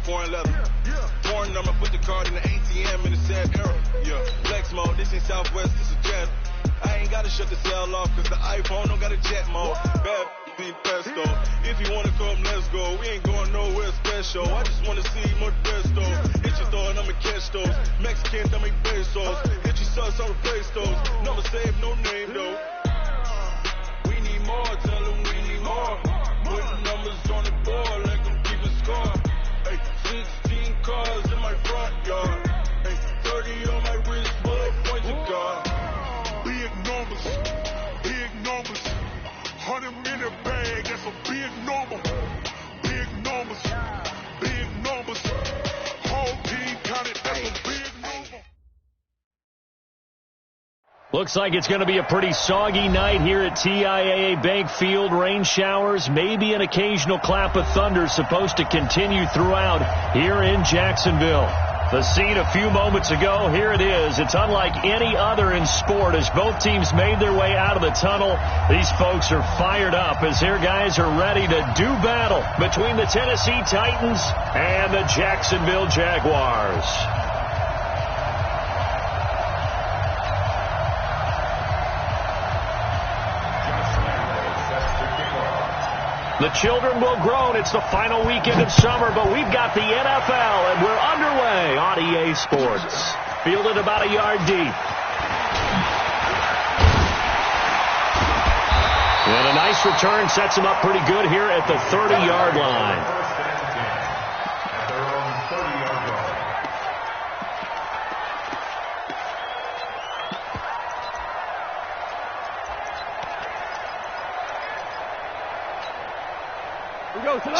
foreign leather. Foreign number, put the card in the ATM in the sad era. Yeah, flex mode, this ain't Southwest, this is Jet. I ain't gotta shut the cell off, cause the iPhone don't got a jet mode. Bad be pesto. If you wanna come, let's go. We ain't going nowhere special. I just wanna see more Desto. Hit your thought, I'ma catch those. Mexicans, I make pesos. Hit your sus, I'll replace those. Never save no name though. We need more, tell them we need more. Putting numbers on the board, let them keep a score. Hey, 16 cars in my front yard. Hey, 30 on my wrist, bullet points of God. Big numbers, big numbers. 100 in a bag, that's a big number. Big numbers, big numbers. Whole team counted, that's a big number. Looks like it's going to be a pretty soggy night here at TIAA Bank Field. Rain showers, maybe an occasional clap of thunder supposed to continue throughout here in Jacksonville. The scene a few moments ago, here it is. It's unlike any other in sport as both teams made their way out of the tunnel. These folks are fired up as their guys are ready to do battle between the Tennessee Titans and the Jacksonville Jaguars. The children will groan. It's the final weekend of summer, but we've got the NFL, and we're underway on EA Sports. Fielded about a yard deep. And a nice return sets him up pretty good here at the 30-yard line.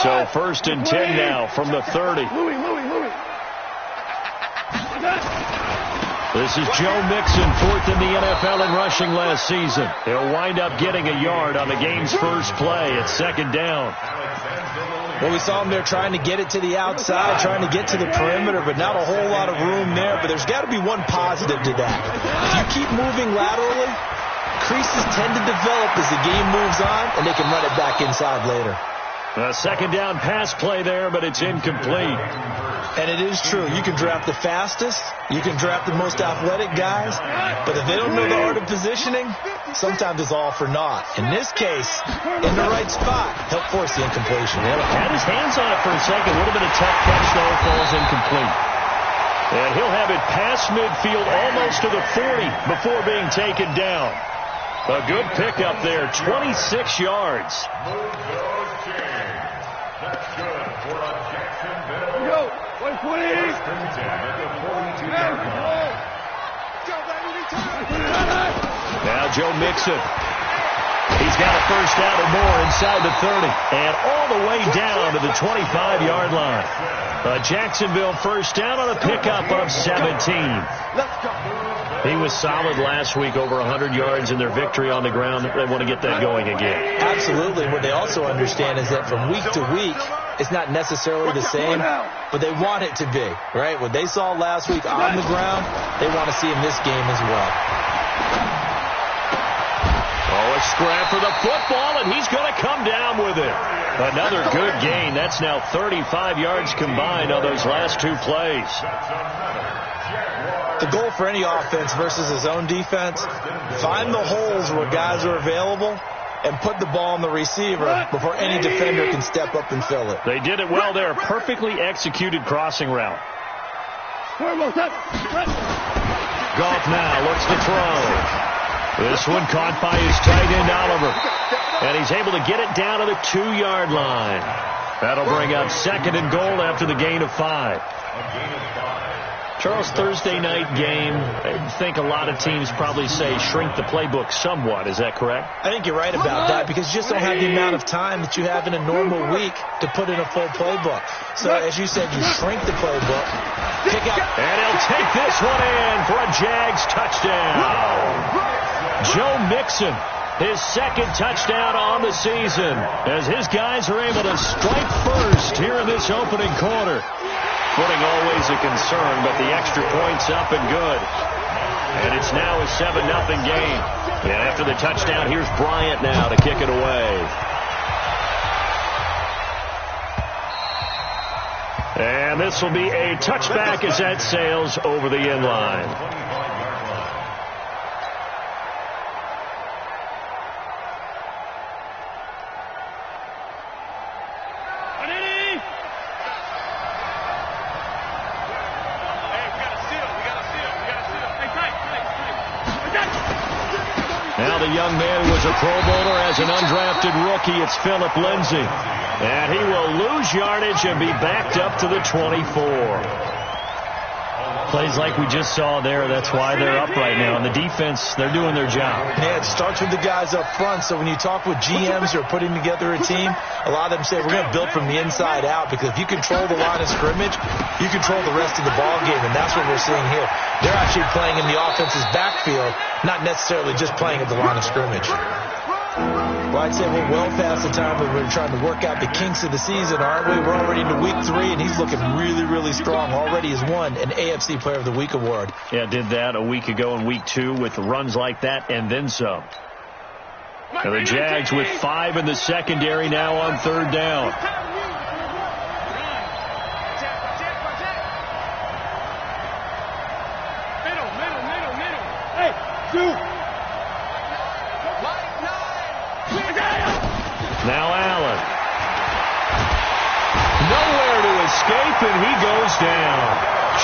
So first and 10 now from the 30. This is Joe Mixon, fourth in the NFL in rushing last season. He'll wind up getting a yard on the game's first play at second down. Well, we saw him there trying to get it to the outside, trying to get to the perimeter, but not a whole lot of room there. But there's got to be one positive to that. If you keep moving laterally, creases tend to develop as the game moves on, and they can run it back inside later. A second down pass play there, but it's incomplete. And it is true. You can draft the fastest. You can draft the most athletic guys. But if they don't know the art of positioning, sometimes it's all for naught. In this case, in the right spot, he'll force the incompletion. Yeah, had his hands on it for a second. Would have been a tough catch, though. Falls incomplete. And he'll have it past midfield almost to the 40 before being taken down. A good pickup there, 26 yards. That's good for a Jacksonville. 120. Now Joe Mixon. He's got a first down or more inside the 30 and all the way down to the 25-yard line. A Jacksonville first down on a pickup of 17. Let's go. He was solid last week, over 100 yards in their victory on the ground. They want to get that going again. Absolutely. What they also understand is that from week to week, it's not necessarily the same, but they want it to be, right? What they saw last week on the ground, they want to see in this game as well. Oh, a scrap for the football, and he's going to come down with it. Another good gain. That's now 35 yards combined on those last two plays. The goal for any offense versus his own defense, find the holes where guys are available and put the ball on the receiver before any defender can step up and fill it. They did it well there. Perfectly executed crossing route. Goff now looks to throw. This one caught by his tight end, Oliver. And he's able to get it down to the 2-yard line. That'll bring up second and goal after the gain of 5. Charles, Thursday night game, I think a lot of teams probably say shrink the playbook somewhat. Is that correct? I think you're right about that because you just don't have the amount of time that you have in a normal week to put in a full playbook. So, as you said, you shrink the playbook, pick up. And he'll take this one in for a Jags touchdown. Joe Mixon, his second touchdown on the season as his guys are able to strike first here in this opening quarter. Footing always a concern, but the extra point's up and good. And it's now a 7-0 game. And after the touchdown, here's Bryant now to kick it away. And this will be a touchback as that sails over the end line. Now the young man who was a Pro Bowler as an undrafted rookie, it's Philip Lindsay. And he will lose yardage and be backed up to the 24. Plays like we just saw there, that's why they're up right now. And the defense, they're doing their job. Yeah, it starts with the guys up front. So when you talk with GMs who are putting together a team, a lot of them say we're going to build from the inside out, because if you control the line of scrimmage, you control the rest of the ball game, and that's what we're seeing here. They're actually playing in the offense's backfield, not necessarily just playing at the line of scrimmage. Well, I'd say we're well past the time when we're trying to work out the kinks of the season, aren't we? We're already into week 3, and he's looking really, really strong. Already has won an AFC Player of the Week award. Yeah, did that a week ago in week 2 with runs like that and then some. And the Jags with 5 in the secondary now on third down. Now Allen. Nowhere to escape, and he goes down.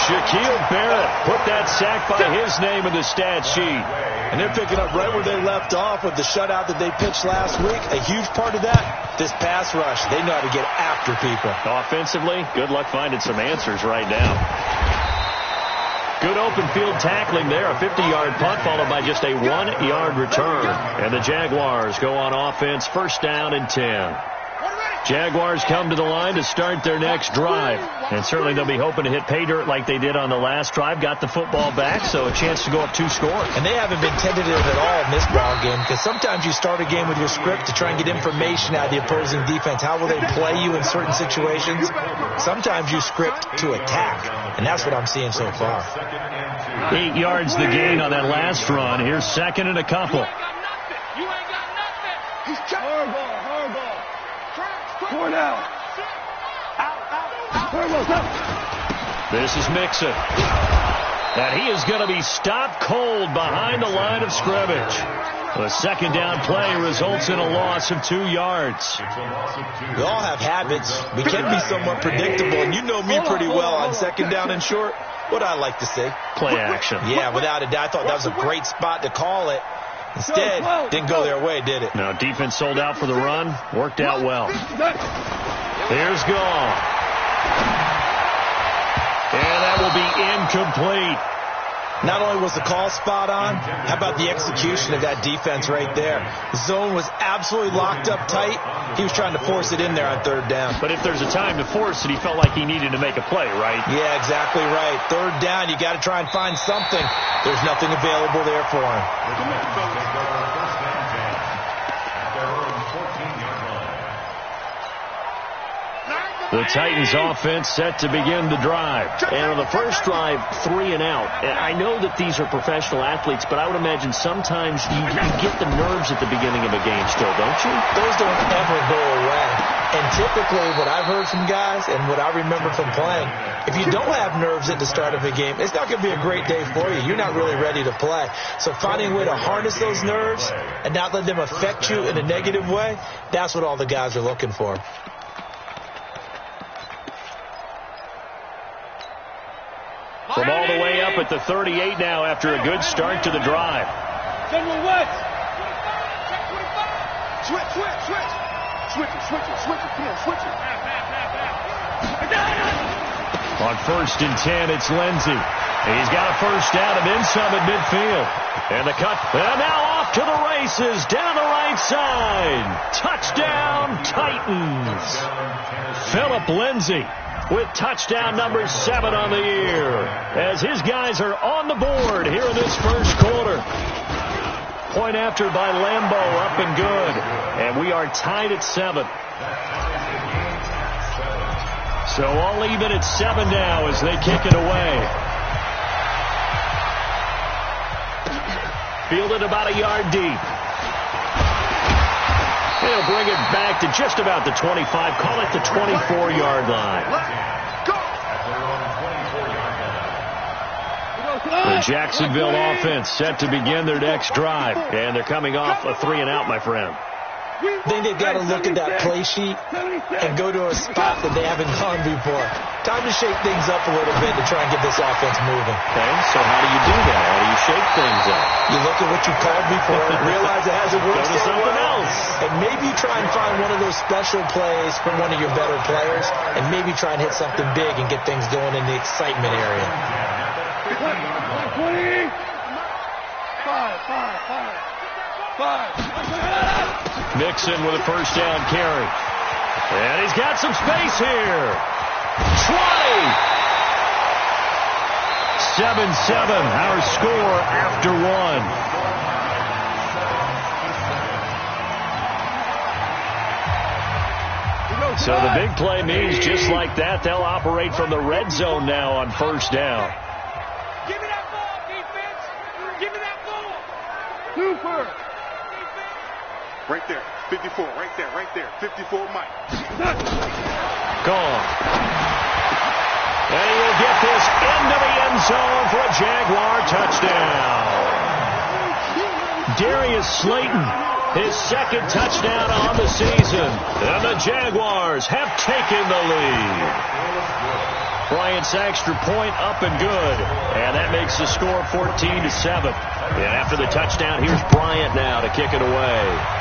Shaquille Barrett put that sack by his name in the stat sheet. And they're picking up right where they left off with the shutout that they pitched last week. A huge part of that, this pass rush. They know how to get after people. Offensively, good luck finding some answers right now. Good open field tackling there. A 50-yard punt followed by just a 1-yard return. And the Jaguars go on offense, first down and 10. Jaguars come to the line to start their next drive. And certainly they'll be hoping to hit pay dirt like they did on the last drive. Got the football back, so a chance to go up 2 scores. And they haven't been tentative at all in this ball game, because sometimes you start a game with your script to try and get information out of the opposing defense. How will they play you in certain situations? Sometimes you script to attack, and that's what I'm seeing so far. 8 yards the gain on that last run. Here's second and a couple. You ain't got nothing. He's hardball. Four down. This is Mixon. And he is going to be stopped cold behind the line of scrimmage. The second down play results in a loss of 2 yards. We all have habits. We can be somewhat predictable, and you know me pretty well on second down and short. What I like to say. Play action. Yeah, without a doubt. I thought that was a great spot to call it. Instead, didn't go their way, did it? No, defense sold out for the run. Worked out well. Here's Gall. And that will be incomplete. Not only was the call spot on, how about the execution of that defense right there? The zone was absolutely locked up tight. He was trying to force it in there on third down. But if there's a time to force it, he felt like he needed to make a play, right? Yeah, exactly right. Third down, you got to try and find something. There's nothing available there for him. The Titans offense set to begin the drive. And on the first drive, 3 and out. And I know that these are professional athletes, but I would imagine sometimes you get the nerves at the beginning of a game still, don't you? Those don't ever go away. And typically what I've heard from guys and what I remember from playing, if you don't have nerves at the start of a game, it's not going to be a great day for you. You're not really ready to play. So finding a way to harness those nerves and not let them affect you in a negative way, that's what all the guys are looking for. From all the way up at the 38 now after a good start to the drive. On first and 10, it's Lindsay. He's got a first down and then some at midfield. And the cut. And now off to the races down the right side. Touchdown, Titans. Philip Lindsay with touchdown number 7 on the year, as his guys are on the board here in this first quarter. Point after by Lambo, up and good. And we are tied at 7. So all even at 7 now as they kick it away. Fielded about a yard deep. They'll bring it back to just about the 25. Call it the 24-yard line. Jacksonville offense set to begin their next drive. And thee coming off a 3-and-out, my friend. I think they've got to look at that play sheet and go to a spot that they haven't gone before. Time to shake things up a little bit to try and get this offense moving. Okay, so how do you do that? How do you shake things up? You look at what you called before and realize it hasn't worked Go to something else. And maybe try and find one of those special plays from one of your better players and maybe try and hit something big and get things going in the excitement area. 20. 5. Mixon with a first down carry. And he's got some space here. 20. 7-7, our score after one. So the big play means just like that, they'll operate from the red zone now on first down. Give me that ball, defense. Give me that ball. Super. Right there, 54, right there, 54, Mike. Gone. And he will get this into the end zone for a Jaguar touchdown. Darius Slayton, his second touchdown on the season. And the Jaguars have taken the lead. Bryant's extra point up and good. And that makes the score 14-7. And after the touchdown, here's Bryant now to kick it away.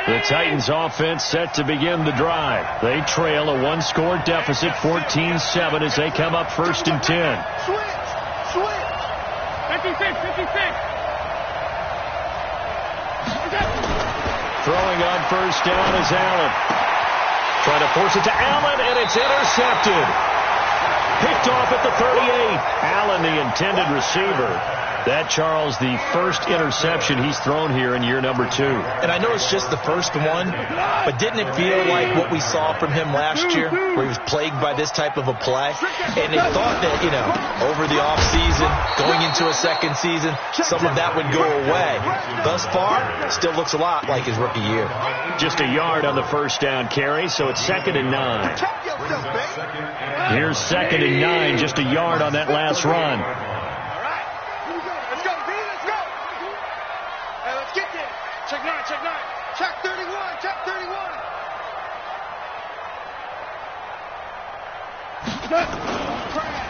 The Titans offense set to begin the drive. They trail a one-score deficit, 14-7, as they come up first and 10. Switch. 56. Throwing on first down is Allen. Trying to force it to Allen, and it's intercepted. Picked off at the 38. Allen, the intended receiver. That, Charles, the first interception he's thrown here in year number 2. And I know it's just the first one, but didn't it feel like what we saw from him last year, where he was plagued by this type of a play? And they thought that, over the offseason, going into a second season, some of that would go away. Thus far, still looks a lot like his rookie year. Just a yard on the first down carry, so it's 2nd and 9. Here's 2nd and 9, just a yard on that last run. Check 9. Check 31.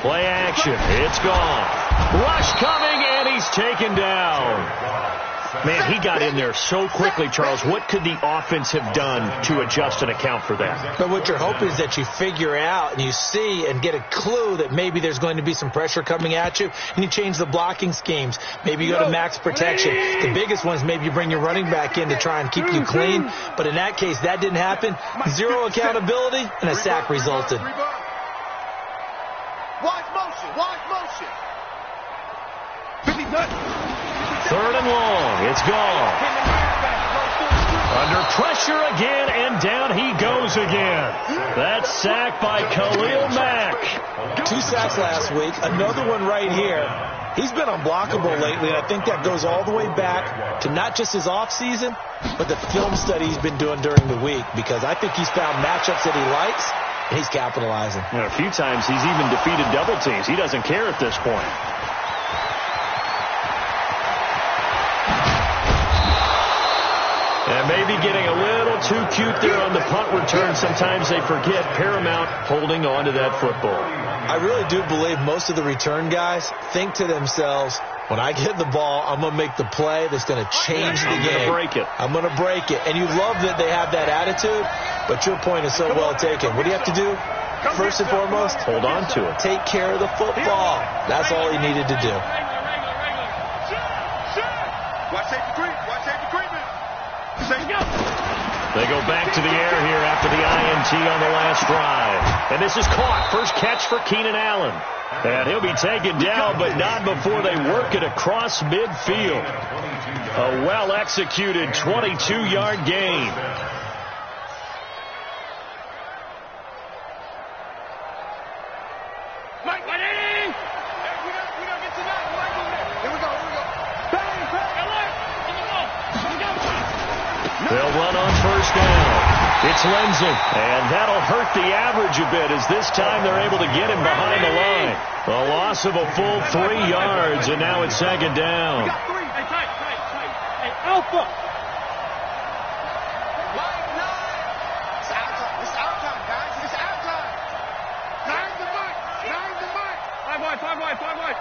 Play action. It's gone. Rush coming, and he's taken down. Man, he got in there so quickly, Charles. What could the offense have done to adjust and account for that? But what you're hoping is that you figure out and you see and get a clue that maybe there's going to be some pressure coming at you, and you change the blocking schemes. Maybe you go to max protection. The biggest one is maybe you bring your running back in to try and keep you clean. But in that case, that didn't happen. Zero accountability, and a sack resulted. Watch motion. 3rd and long. It's gone. Under pressure again, and down he goes again. That's sacked by Khalil Mack. 2 sacks last week. Another one right here. He's been unblockable lately, and I think that goes all the way back to not just his offseason, but the film study he's been doing during the week, because I think he's found matchups that he likes, and he's capitalizing. A few times he's even defeated double teams. He doesn't care at this point. And maybe getting a little too cute there on the punt return. Sometimes they forget paramount holding on to that football. I really do believe most of the return guys think to themselves, when I get the ball, I'm going to make the play that's going to change the game. I'm going to break it. And you love that they have that attitude, but your point is so well taken. What do you have to do? First and foremost, hold on to it. Take care of the football. That's all he needed to do. They go back to the air here after the INT on the last drive. And this is caught. First catch for Keenan Allen. And he'll be taken down, but not before they work it across midfield. A well-executed 22-yard gain. first down. It's Lindsey, and that'll hurt the average a bit as this time they're able to get him behind the line. A loss of a full 3 yards, and now it's second down. Hey, tight. Hey, Alpha. It's out time, guys. It's out time. Nine the mic. 5 wide.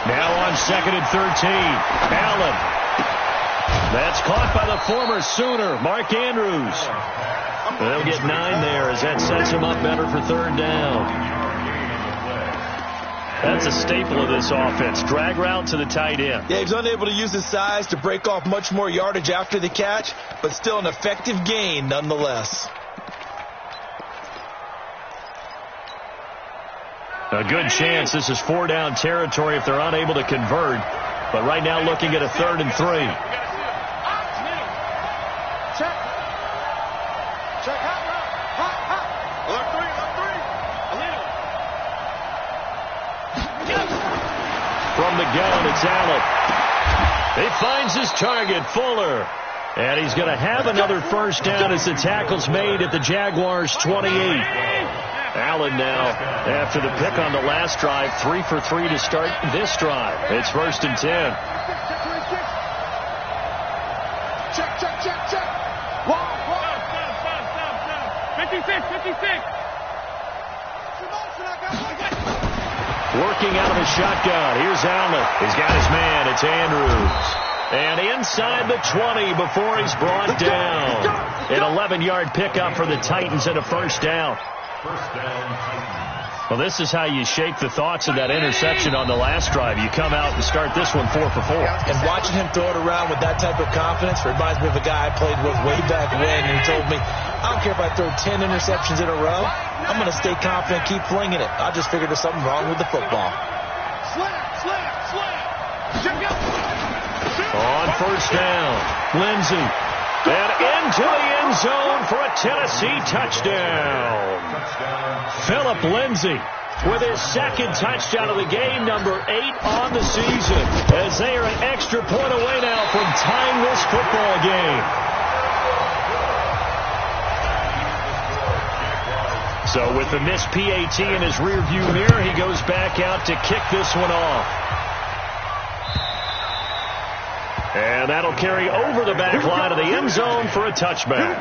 Now on 2nd and 13. Allen. That's caught by the former Sooner, Mark Andrews. They'll get 9 there as that sets him up better for third down. That's a staple of this offense. Drag route to the tight end. Yeah, he's unable to use his size to break off much more yardage after the catch, but still an effective gain nonetheless. A good chance this is 4-down territory if they're unable to convert. But right now looking at a 3rd and 3. From the gun, it's Allen. He finds his target, Fuller. And he's going to have another first down as the tackle's made at the Jaguars' 28. Allen now, after the pick on the last drive, 3 for 3 to start this drive. It's 1st and 10. Check. 56. Working out of the shotgun. Here's Allen. He's got his man. It's Andrews. And inside the 20 before he's brought down. An 11-yard pickup for the Titans and a first down. Well, this is how you shake the thoughts of that interception on the last drive. You come out and start this one 4 for 4. And watching him throw it around with that type of confidence reminds me of a guy I played with way back when, and he told me, I don't care if I throw 10 interceptions in a row. I'm going to stay confident, keep flinging it. I just figured there's something wrong with the football. Slam. On first down, Lindsey. And into the end zone for a Tennessee touchdown. Philip Lindsey with his 2nd touchdown of the game, number 8 on the season, as they are an extra point away now from tying this football game. So with the missed PAT in his rearview mirror, he goes back out to kick this one off. And that'll carry over the back line of the end zone for a touchback.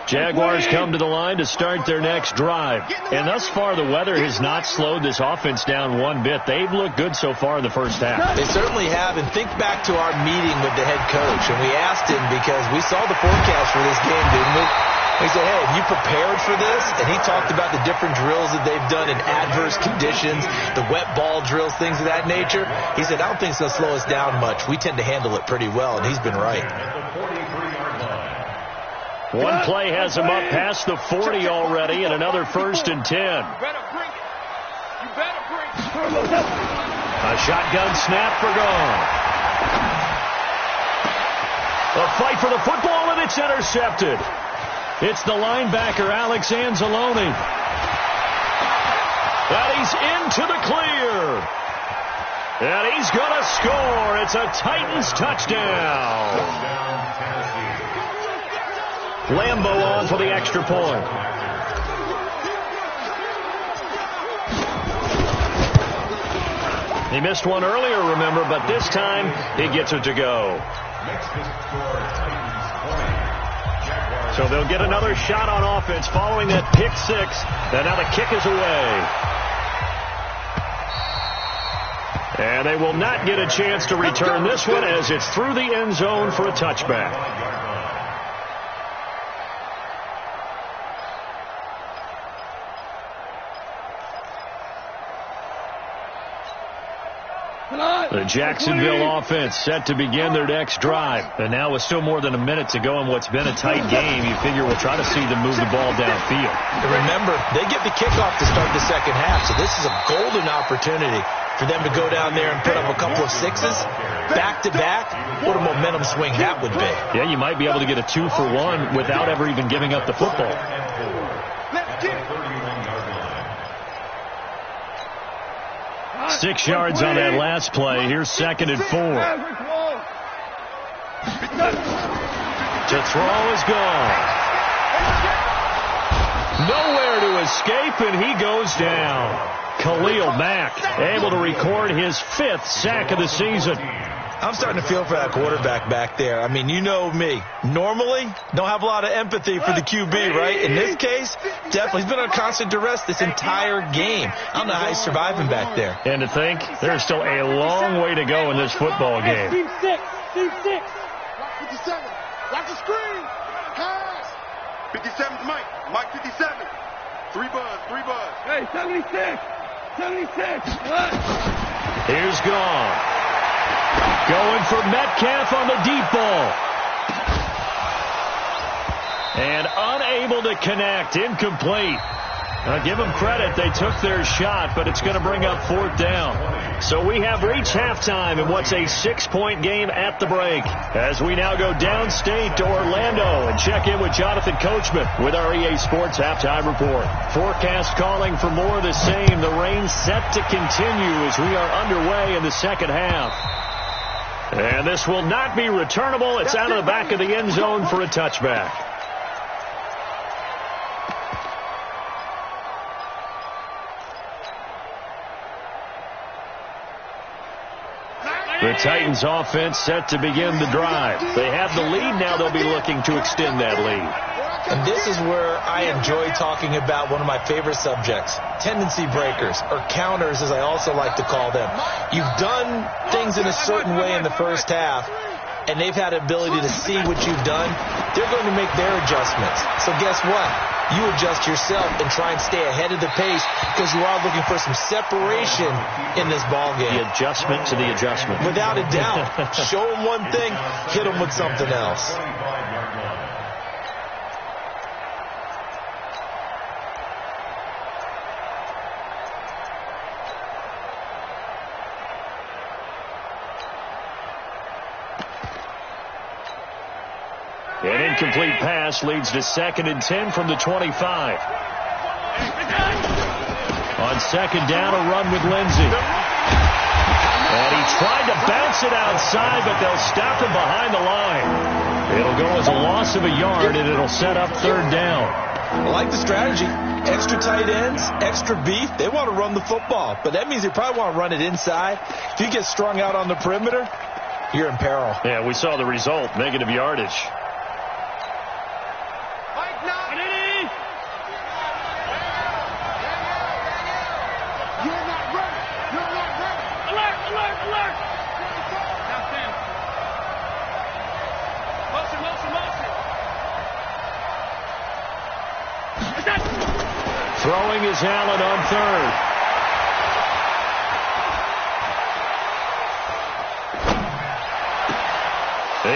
Jaguars come to the line to start their next drive. And thus far, the weather has not slowed this offense down one bit. They've looked good so far in the first half. They certainly have. And think back to our meeting with the head coach. And we asked him, because we saw the forecast for this game, didn't we? We said, hey, have you prepared for this? And he talked about the different drills that they've done in adverse conditions, the wet ball drills, things of that nature. He said, I don't think it's going to slow us down much. We tend to handle it pretty well, and he's been right. One play has him up past the 40 already, and another 1st and 10. You better bring it. A shotgun snap for gone. A fight for the football, and it's intercepted. It's the linebacker, Alex Anzalone. And he's into the clear. And he's going to score. It's a Titans touchdown. Lambo on for the extra point. He missed one earlier, remember, but this time he gets it to go. So they'll get another shot on offense following that pick 6. And now the kick is away. And they will not get a chance to return this one as it's through the end zone for a touchback. The Jacksonville offense set to begin their next drive. And now with still more than a minute to go in what's been a tight game, you figure we'll try to see them move the ball downfield. And remember, they get the kickoff to start the second half, so this is a golden opportunity for them to go down there and put up a couple of 6s back-to-back. What a momentum swing that would be. Yeah, you might be able to get a 2-for-1 without ever even giving up the football. 6 yards on that last play. Here's 2nd and 4. To throw is gone. Nowhere to escape, and he goes down. Khalil Mack able to record his 5th sack of the season. I'm starting to feel for that quarterback back there. I mean, you know me. Normally, don't have a lot of empathy for the QB, right? In this case, definitely. He's been on constant duress this entire game. I don't know how he's surviving back there. And to think, there's still a long way to go in this football game. Team 6. Team 6. 57. Watch the screen. Pass. 57's Mike. Mike 57. 3 buzz. 3 buzz. Hey, 76. 76. What? Here's Gone. Going for Metcalf on the deep ball. And unable to connect. Incomplete. Now, give them credit. They took their shot, but it's going to bring up 4th down. So we have reached halftime in what's a 6-point game at the break. As we now go downstate to Orlando and check in with Jonathan Coachman with our EA Sports Halftime Report. Forecast calling for more of the same. The rain set to continue as we are underway in the second half. And this will not be returnable. It's out of the back of the end zone for a touchback. The Titans offense set to begin the drive. They have the lead. Now they'll be looking to extend that lead. And this is where I enjoy talking about one of my favorite subjects, tendency breakers, or counters as I also like to call them. You've done things in a certain way in the first half, and they've had ability to see what you've done. They're going to make their adjustments. So guess what? You adjust yourself and try and stay ahead of the pace because you are looking for some separation in this ball game. The adjustment to the adjustment. Without a doubt. Show them one thing, hit them with something else. An incomplete pass leads to 2nd and 10 from the 25. On 2nd down, a run with Lindsey. And he tried to bounce it outside, but they'll stop him behind the line. It'll go as a loss of a yard, and it'll set up 3rd down. I like the strategy. Extra tight ends, extra beef. They want to run the football, but that means they probably want to run it inside. If you get strung out on the perimeter, you're in peril. Yeah, we saw the result, negative yardage. Throwing is Allen on 3rd.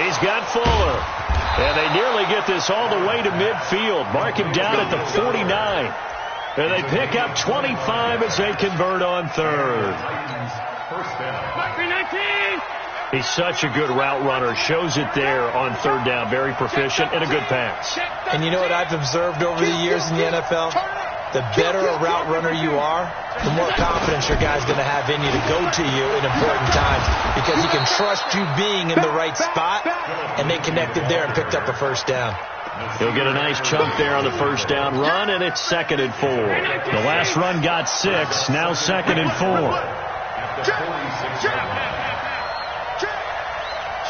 He's got Fuller. And they nearly get this all the way to midfield. Mark him down at the 49. And they pick up 25 as they convert on 3rd. He's such a good route runner. Shows it there on 3rd down. Very proficient and a good pass. And you know what I've observed over the years in the NFL? The better a route runner you are, the more confidence your guy's going to have in you to go to you in important times because he can trust you being in the right spot, and they connected there and picked up a 1st down. He'll get a nice chunk there on the 1st down run, and it's 2nd and 4. The last run got 6, now 2nd and 4.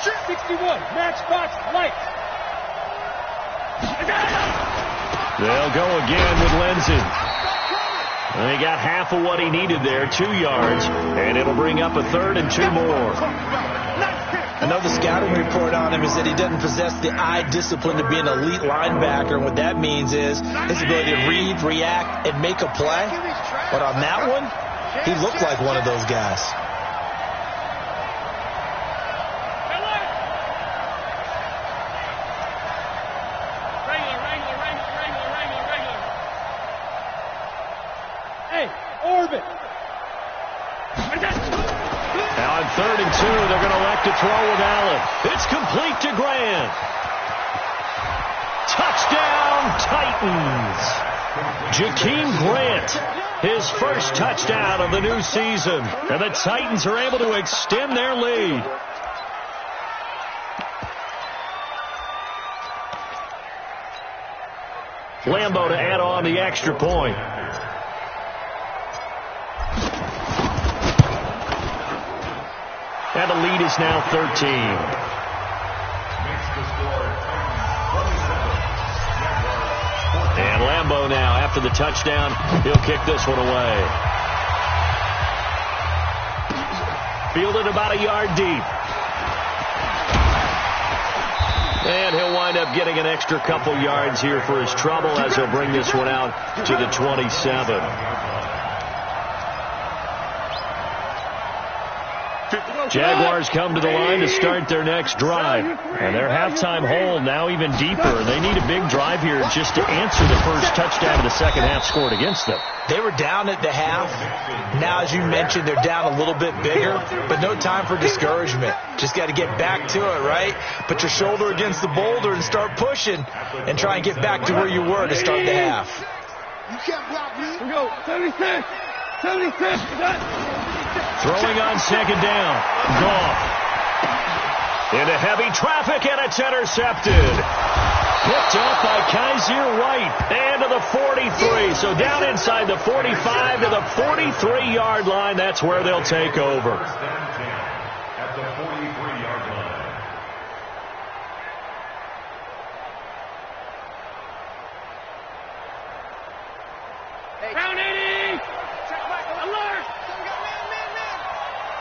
61, matchbox lights. They'll go again with Lindsey. And he got half of what he needed there, 2 yards, and it'll bring up a 3rd and 2 more. I know the scouting report on him is that he doesn't possess the eye discipline to be an elite linebacker, and what that means is his ability to read, react, and make a play. But on that one, he looked like one of those guys. Now on 3rd and 2, they're going to elect to throw with Allen. It's complete to Grant. Touchdown, Titans. Jakeem Grant, his first touchdown of the new season. And the Titans are able to extend their lead. Lambo to add on the extra point. And the lead is now 13. And Lambo now, after the touchdown, he'll kick this one away. Fielded about a yard deep. And he'll wind up getting an extra couple yards here for his trouble as he'll bring this one out to the 27. Jaguars come to the line to start their next drive. And their halftime hole now even deeper. They need a big drive here just to answer the first touchdown of the second half scored against them. They were down at the half. Now, as you mentioned, they're down a little bit bigger, but no time for discouragement. Just got to get back to it, right? Put your shoulder against the boulder and start pushing and try and get back to where you were to start the half. You can't block me. We go. 76. 76. Throwing on second down. Goff. Into heavy traffic, and it's intercepted. Picked off by Kaiser White. And to the 43. So down inside the 45 to the 43-yard line. That's where they'll take over. At the 43-yard line. Pound 80. Alert.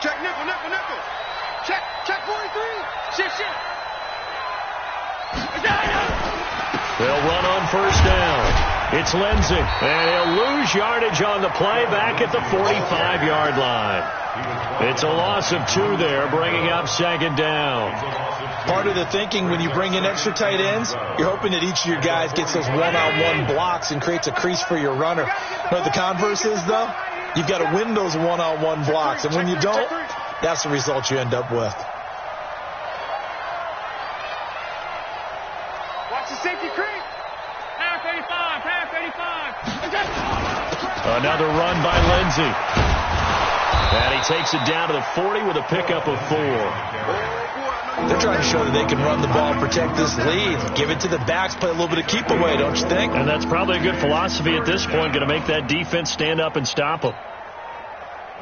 Check nickel, nickel, nickel. Check 43. Shift. They'll run on first down. It's Lindsey. And he'll lose yardage on the play back at the 45-yard line. It's a loss of 2 there, bringing up second down. Part of the thinking when you bring in extra tight ends, you're hoping that each of your guys gets those one-on-one blocks and creates a crease for your runner. But the converse is, though, you've got to win those one-on-one blocks. And when you don't, that's the result you end up with. Watch the safety creep. Pound 35. Pound 35. Another run by Lindsey. And he takes it down to the 40 with a pickup of 4. They're trying to show that they can run the ball and protect this lead. Give it to the backs, play a little bit of keep away, don't you think? And that's probably a good philosophy at this point, going to make that defense stand up and stop them.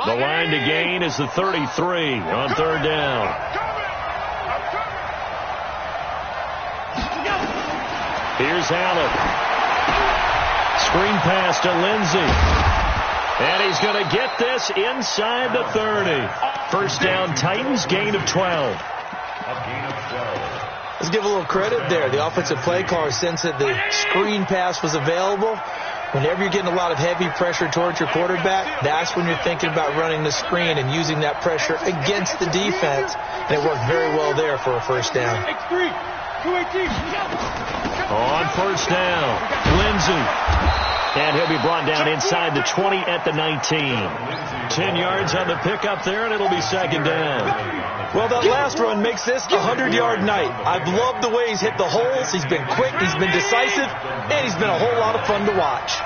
The line to gain is the 33 on third down. Here's Allen. Screen pass to Lindsey. And he's going to get this inside the 30. First down, Titans, gain of 12. Let's give a little credit there. The offensive play caller sensed that the screen pass was available. Whenever you're getting a lot of heavy pressure towards your quarterback, that's when you're thinking about running the screen and using that pressure against the defense. And it worked very well there for a first down. X3. 218. On first down, Lindsey. And he'll be brought down inside the 20 at the 19. 10 yards on the pickup there, and it'll be second down. Well, that last run makes this a 100-yard night. I've loved the way he's hit the holes. He's been quick, he's been decisive, and he's been a whole lot of fun to watch.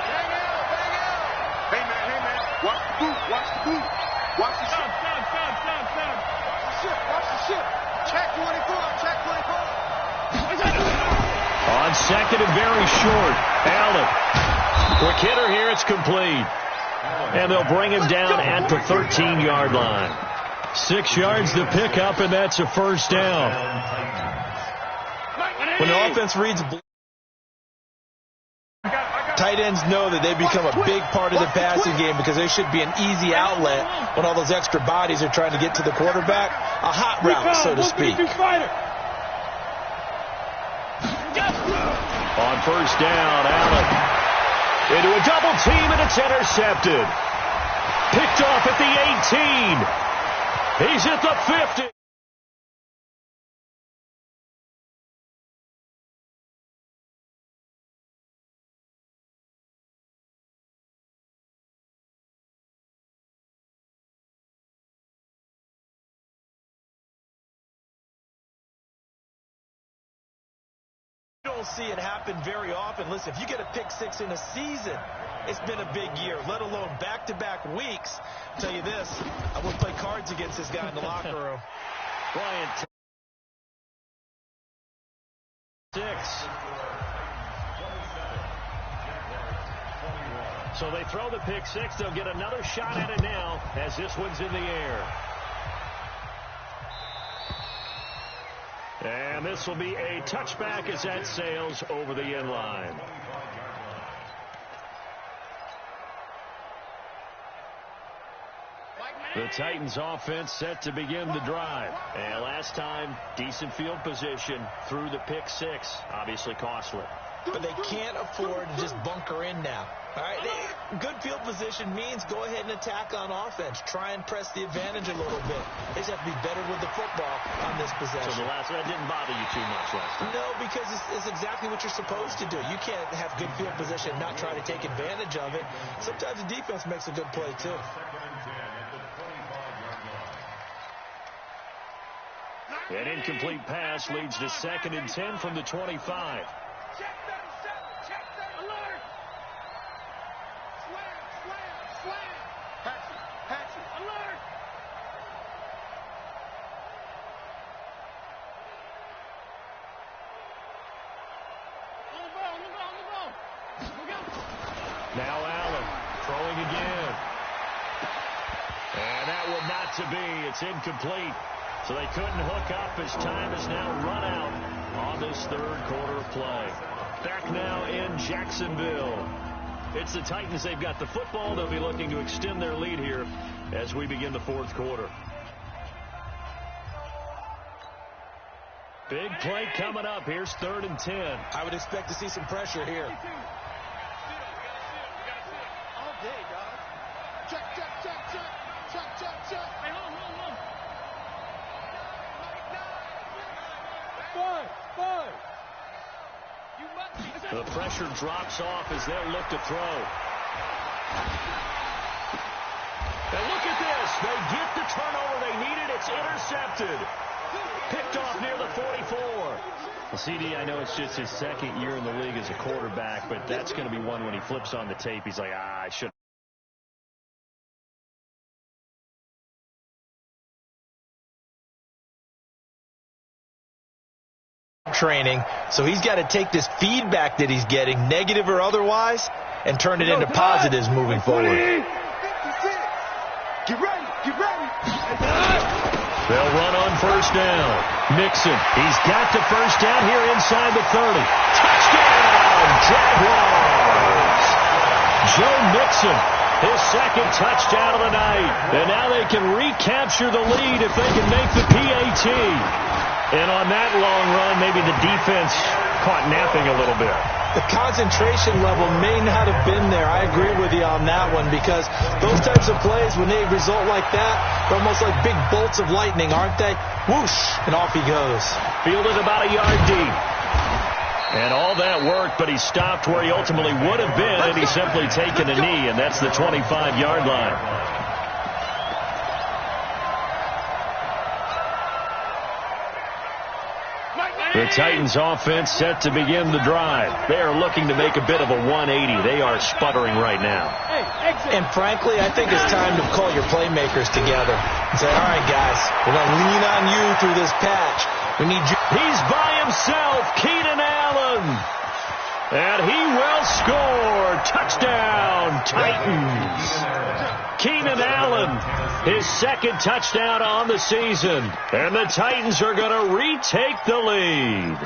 Hey, man. Watch the boot. Watch the boot. Watch the shit. Watch the shit. Check 24. Check 24. On second and very short, Allen. Quick hitter here, it's complete. And they'll bring him down at the 13-yard line. 6 yards to pick up, and that's a first down. When the offense reads tight ends know that they become a big part of the passing game because they should be an easy outlet when all those extra bodies are trying to get to the quarterback. A hot route, so to speak. On first down, Allen. Into a double team, and it's intercepted. Picked off at the 18. He's at the 50. You don't see it happen very often. Listen, if you get a pick six in a season, it's been a big year, let alone back-to-back weeks. I'll tell you this, I wouldn't play cards against this guy in the locker room. Bryant. 6. So they throw the pick six. They'll get another shot at it now as this one's in the air. And this will be a touchback as that sails over the end line. The Titans offense set to begin the drive. And last time, decent field position through the pick six. Obviously costly. But they can't afford to just bunker in now. All right, good field position means go ahead and attack on offense. Try and press the advantage a little bit. They just have to be better with the football on this possession. So the last one didn't bother you too much last time? No, because it's exactly what you're supposed to do. You can't have good field position and not try to take advantage of it. Sometimes the defense makes a good play, too. An incomplete pass leads to 2nd and 10 from the 25. Check 37. Alert. Slam. Hatchet. Alert. On the ball. Look out. Now Allen throwing again. And that will not to be. It's incomplete. So they couldn't hook up as time has now run out on this third quarter of play. Back now in Jacksonville. It's the Titans. They've got the football. They'll be looking to extend their lead here as we begin the fourth quarter. Big play coming up. Here's 3rd and 10. I would expect to see some pressure here. All day, dog. Check. Hey, hold on. Five. The pressure drops off as they'll look to throw. And look at this. They get the turnover they needed. It's intercepted. Picked off near the 44. Well, CD, I know it's just his 2nd year in the league as a quarterback, but that's going to be one when he flips on the tape. He's like, I should. Training, so he's got to take this feedback that he's getting, negative or otherwise, and turn it into positives moving forward. Get ready. They'll run on first down. Mixon, he's got the first down here inside the 30. Touchdown, Jaguars! Joe Mixon, his 2nd touchdown of the night. And now they can recapture the lead if they can make the PAT. And on that long run, maybe the defense caught napping a little bit. The concentration level may not have been there. I agree with you on that one, because those types of plays, when they result like that, they're almost like big bolts of lightning, aren't they? Whoosh, and off he goes. Fielded about a yard deep. And all that worked, but he stopped where he ultimately would have been had he simply taken a knee, and that's the 25-yard line. The Titans offense set to begin the drive. They are looking to make a bit of a 180. They are sputtering right now. And frankly, I think it's time to call your playmakers together and say, all right, guys, we're going to lean on you through this patch. We need you. He's by himself, Keenan Allen. And he will score. Touchdown, Titans. Keenan Allen, his 2nd touchdown on the season. And the Titans are going to retake the lead.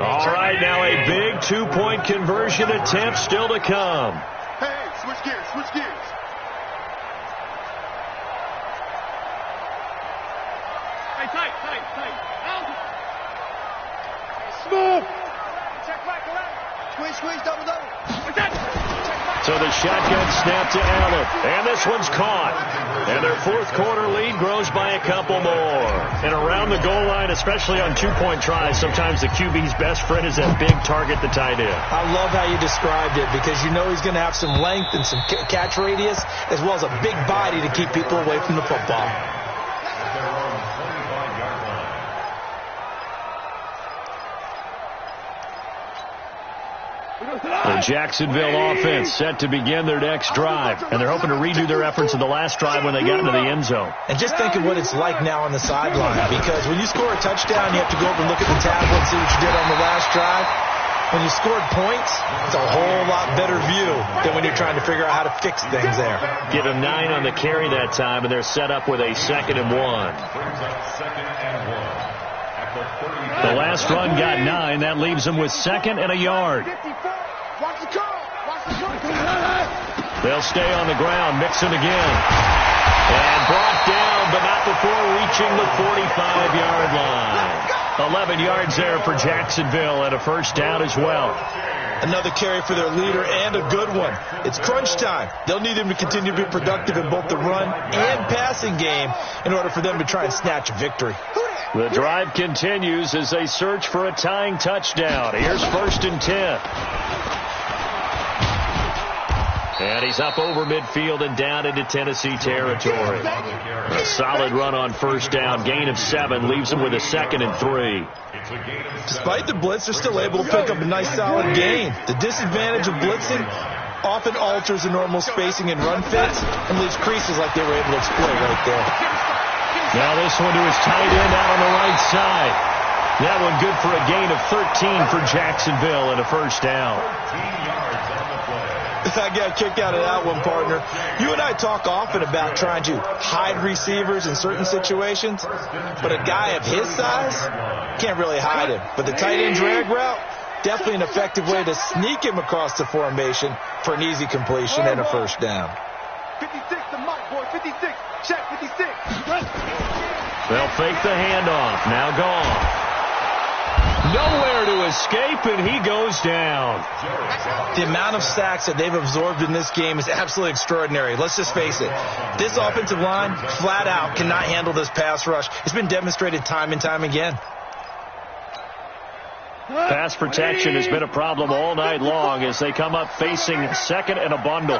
All right, now a big 2-point conversion attempt still to come. Hey, switch gears. Hey, tight. Smooth. Check back around. Squeeze, double. So the shotgun snap to Allen. And this one's caught. And their fourth quarter lead grows by a couple more. And around the goal line, especially on 2-point tries, sometimes the QB's best friend is that big target, the tight end. I love how you described it, because you know he's going to have some length and some catch radius, as well as a big body to keep people away from the football. The Jacksonville offense set to begin their next drive, and they're hoping to redo their efforts in the last drive when they got into the end zone. And just think of what it's like now on the sideline, because when you score a touchdown, you have to go over and look at the tablet and see what you did on the last drive. When you scored points, it's a whole lot better view than when you're trying to figure out how to fix things there. Give them 9 on the carry that time, and they're set up with a 2nd and 1. The last run got 9. That leaves them with 2nd and a yard. They'll stay on the ground, mixing again. And brought down, but not before reaching the 45-yard line. 11 yards there for Jacksonville, and a first down as well. Another carry for their leader, and a good one. It's crunch time. They'll need him to continue to be productive in both the run and passing game in order for them to try and snatch a victory. The drive continues as they search for a tying touchdown. Here's 1st and 10. And he's up over midfield and down into Tennessee territory. A solid run on first down. Gain of 7 leaves him with a 2nd and 3. Despite the blitz, they're still able to pick up a nice solid gain. The disadvantage of blitzing often alters the normal spacing and run fits and leaves creases like they were able to exploit right there. Now this one to his tight end out on the right side. That one good for a gain of 13 for Jacksonville and a first down. I got a kick out of that one, partner. You and I talk often about trying to hide receivers in certain situations, but a guy of his size can't really hide him. But the tight end drag route, definitely an effective way to sneak him across the formation for an easy completion and a first down. 56 to Mike, boy, 56. Check 56. They'll fake the handoff. Now gone. Nowhere to escape, and he goes down. The amount of sacks that they've absorbed in this game is absolutely extraordinary. Let's just face it. This offensive line, flat out, cannot handle this pass rush. It's been demonstrated time and time again. Pass protection has been a problem all night long as they come up facing 2nd and a bundle.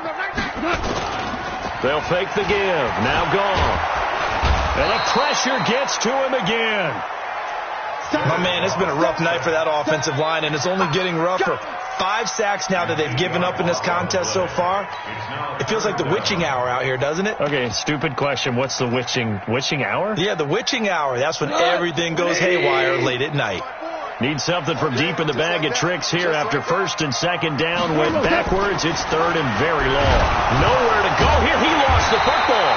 They'll fake the give. Now gone. And the pressure gets to him again. My man, it's been a rough night for that offensive line, and it's only getting rougher. 5 sacks now that they've given up in this contest so far. It feels like the witching hour out here, doesn't it? Okay, stupid question. What's the witching hour? Yeah, the witching hour. That's when everything goes haywire late at night. Need something from deep in the bag of tricks here after 1st and 2nd down. Went backwards. It's 3rd and very long. Nowhere to go here. He lost the football.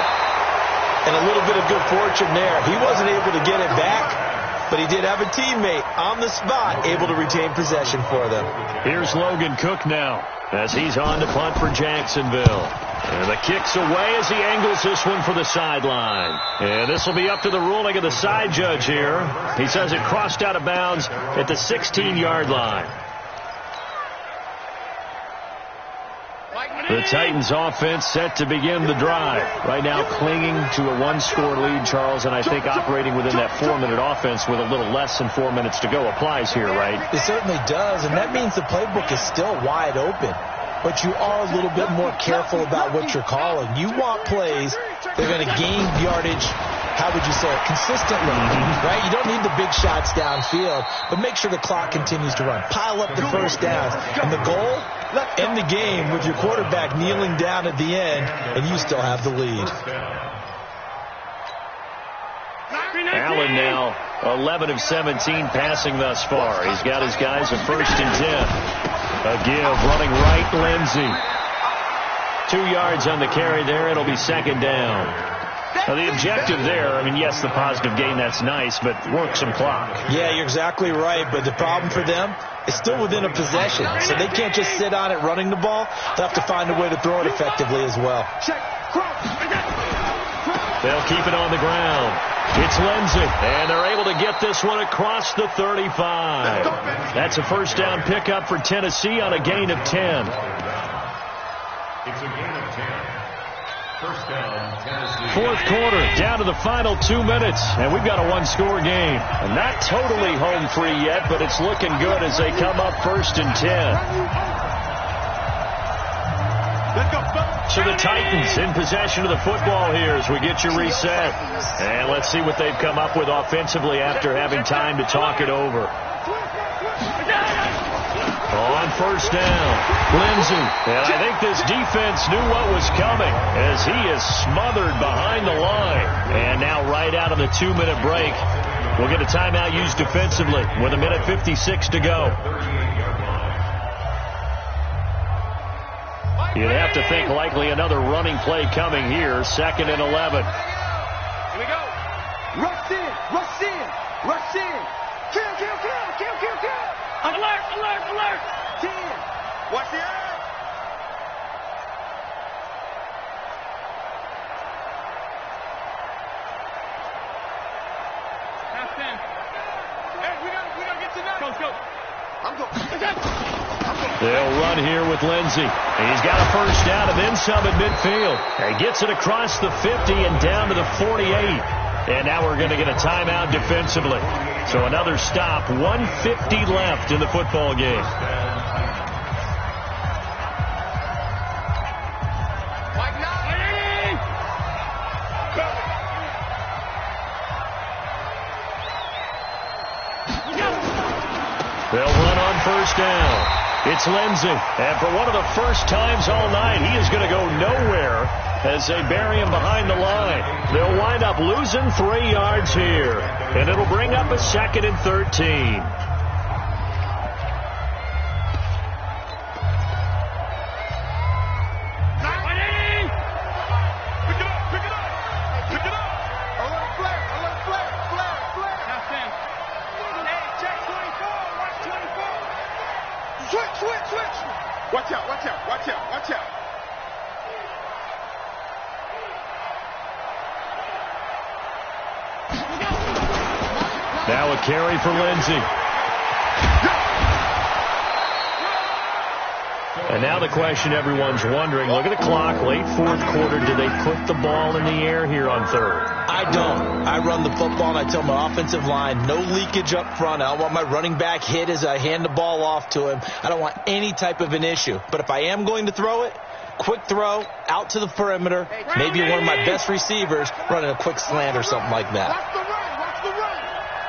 And a little bit of good fortune there. He wasn't able to get it back, but he did have a teammate on the spot able to retain possession for them. Here's Logan Cook now as he's on to punt for Jacksonville. And the kick's away as he angles this one for the sideline. And this will be up to the ruling of the side judge here. He says it crossed out of bounds at the 16-yard line. The Titans offense set to begin the drive. Right now clinging to a 1-score lead, Charles, and I think operating within that 4-minute offense with a little less than 4 minutes to go applies here, right? It certainly does, and that means the playbook is still wide open. But you are a little bit more careful about what you're calling. You want plays that are going to gain yardage, how would you say it, consistently, right? You don't need the big shots downfield, but make sure the clock continues to run. Pile up the first downs. And the goal, end the game with your quarterback kneeling down at the end, and you still have the lead. Allen now 11 of 17 passing thus far. He's got his guys at 1st and 10. A give, running right, Lindsey. 2 yards on the carry there. It'll be 2nd down. Now, the objective there, I mean, yes, the positive gain, that's nice, but work some clock. Yeah, you're exactly right, but the problem for them is still within a possession, so they can't just sit on it running the ball. They'll have to find a way to throw it effectively as well. They'll keep it on the ground. It's Lindsey, and they're able to get this one across the 35. That's a first down pickup for Tennessee on a gain of 10. It's a gain of 10. First down, Tennessee. 4th quarter, down to the final 2 minutes, and we've got a 1-score game. And not totally home free yet, but it's looking good as they come up 1st and 10. So the Titans in possession of the football here as we get you reset. And let's see what they've come up with offensively after having time to talk it over. On first down, Lindsey. And I think this defense knew what was coming as he is smothered behind the line. And now right out of the 2-minute break, we'll get a timeout used defensively with 1:56 to go. You'd have to think likely another running play coming here, 2nd and 11. Here we go. Rush in, rush in, rush in. Kill, kill, kill, kill, kill, kill. Alert, alert, alert. 10. Watch the air. Half 10. Hey, we gotta get to that. Go. I'm going. They'll run here with Lindsey. He's got a first down and then some at midfield. He gets it across the 50 and down to the 48. And now we're going to get a timeout defensively. So another stop, 1:50 left in the football game. They'll run on first down. It's Lindsey. And for one of the first times all night, he is going to go nowhere as they bury him behind the line. They'll wind up losing 3 yards here. And it'll bring up a 2nd and 13. Switch. Watch out. Now a carry for Lindsey. And now the question everyone's wondering, look at the clock, late 4th quarter, do they put the ball in the air here on 3rd? I don't. I run the football, and I tell my offensive line, no leakage up front. I don't want my running back hit as I hand the ball off to him. I don't want any type of an issue. But if I am going to throw it, quick throw, out to the perimeter, maybe one of my best receivers running a quick slant or something like that. Watch the run.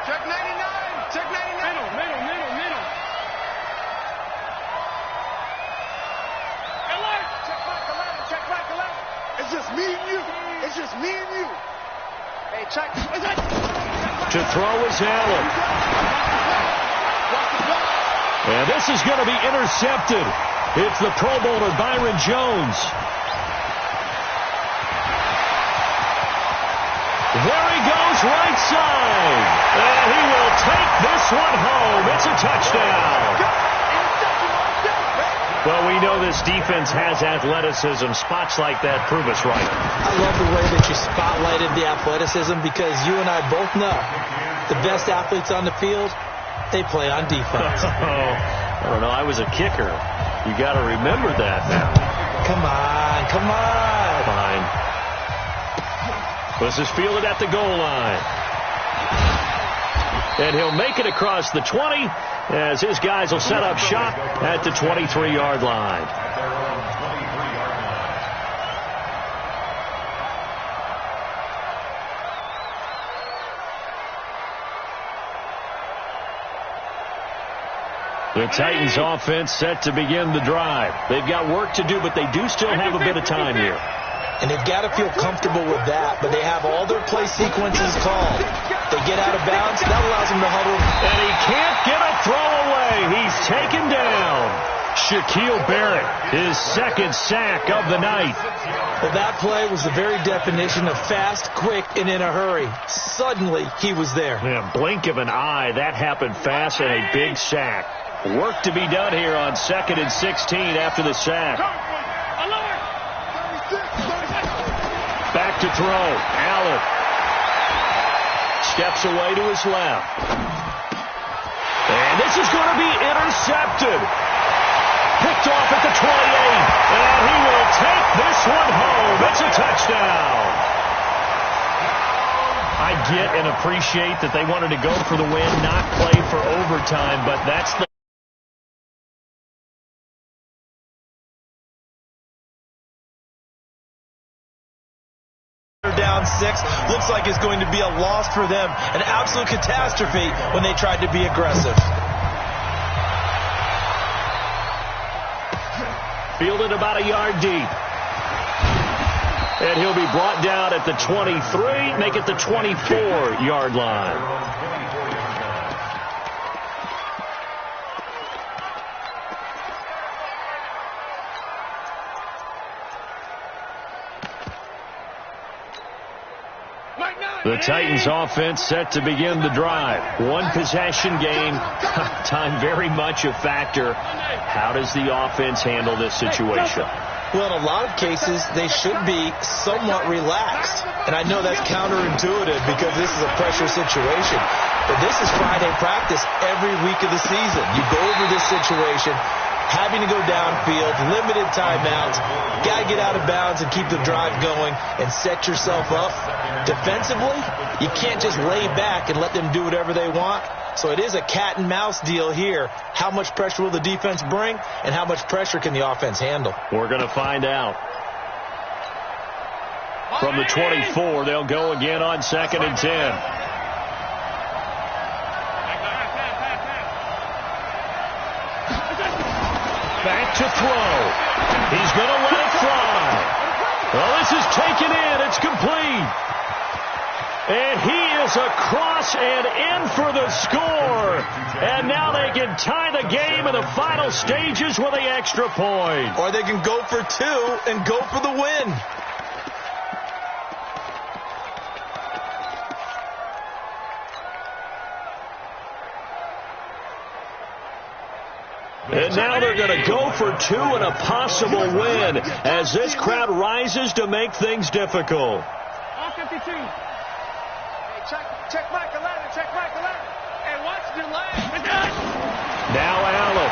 Check 99. Middle. Alert. Check back 11. It's just me and you. Hey, check. To throw is Allen. And this is going to be intercepted. It's the Pro Bowler Byron Jones. There he goes, right side. And he will take this one home. It's a touchdown. Well, we know this defense has athleticism. Spots like that prove us right. I love the way that you spotlighted the athleticism because you and I both know the best athletes on the field, they play on defense. I don't know. I was a kicker. You got to remember that now. Come on. Fine. This is fielded at the goal line. And he'll make it across the 20 as his guys will set up shop at the 23-yard line. The Titans offense set to begin the drive. They've got work to do, but they do still have a bit of time here. And they've got to feel comfortable with that, but they have all their play sequences called. They get out of bounds, that allows them to huddle. And he can't get a throw away. He's taken down. Shaquille Barrett, his 2nd sack of the night. Well, that play was the very definition of fast, quick, and in a hurry. Suddenly, he was there. Yeah, blink of an eye, that happened fast and a big sack. Work to be done here on 2nd and 16 after the sack. Back to throw. Allen steps away to his left. And this is going to be intercepted. Picked off at the 28. And he will take this one home. It's a touchdown. I get and appreciate that they wanted to go for the win, not play for overtime, but that's the down 6. Looks like it's going to be a loss for them. An absolute catastrophe when they tried to be aggressive. Fielded about a yard deep. And he'll be brought down at the 23, make it the 24-yard line. The Titans offense set to begin the drive. One possession game. Time very much a factor. How does the offense handle this situation? Well, in a lot of cases, they should be somewhat relaxed. And I know that's counterintuitive because this is a pressure situation. But this is Friday practice every week of the season. You go over this situation, having to go downfield, limited timeouts, got to get out of bounds and keep the drive going and set yourself up. Defensively, you can't just lay back and let them do whatever they want. So it is a cat and mouse deal here. How much pressure will the defense bring and how much pressure can the offense handle? We're going to find out. From the 24, they'll go again on 2nd and 10. Back to throw. He's going to let it fly. Well, this is taken in. It's complete. And he is across and in for the score. And now they can tie the game in the final stages with the extra point. Or they can go for two and go for the win. And now they're going to go for two and a possible win as this crowd rises to make things difficult. All 52. Check Michael Allen. Check Michael Allen. And watch the leg. Now Allen.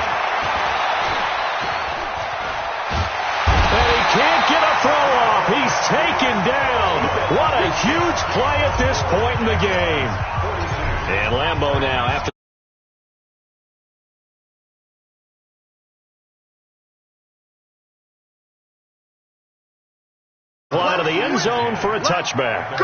And he can't get a throw off. He's taken down. What a huge play at this point in the game. And Lambeau now after. Fly to the end zone for a touchback.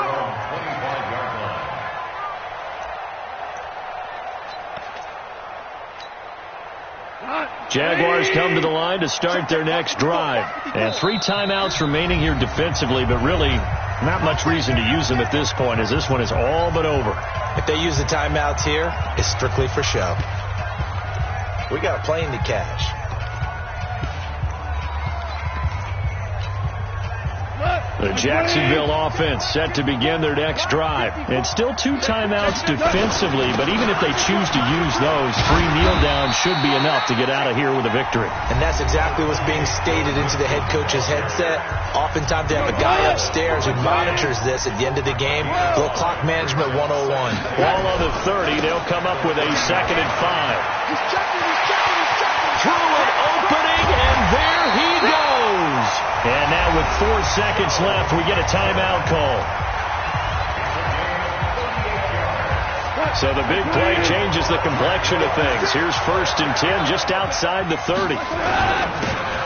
Jaguars come to the line to start their next drive. And 3 timeouts remaining here defensively, but really not much reason to use them at this point as this one is all but over. If they use the timeouts here, it's strictly for show. We got a plane to catch. The Jacksonville offense set to begin their next drive. It's still 2 timeouts defensively, but even if they choose to use those, 3 kneel downs should be enough to get out of here with a victory. And that's exactly what's being stated into the head coach's headset. Oftentimes they have a guy upstairs who monitors this at the end of the game. A little clock management 101. Ball on the 30. They'll come up with a 2nd and 5. Through an opening, and there he goes. And now with 4 seconds left, we get a timeout call. So the big play changes the complexion of things. Here's 1st and 10 just outside the 30.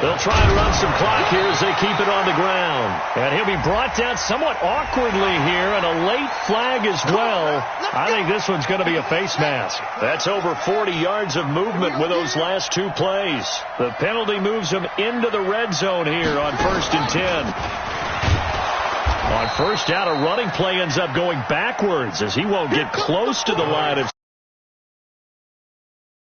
They'll try and run some clock here as they keep it on the ground. And he'll be brought down somewhat awkwardly here, and a late flag as well. I think this one's going to be a face mask. That's over 40 yards of movement with those last 2 plays. The penalty moves him into the red zone here on 1st and 10. On 1st down, a running play ends up going backwards as he won't get close to the line of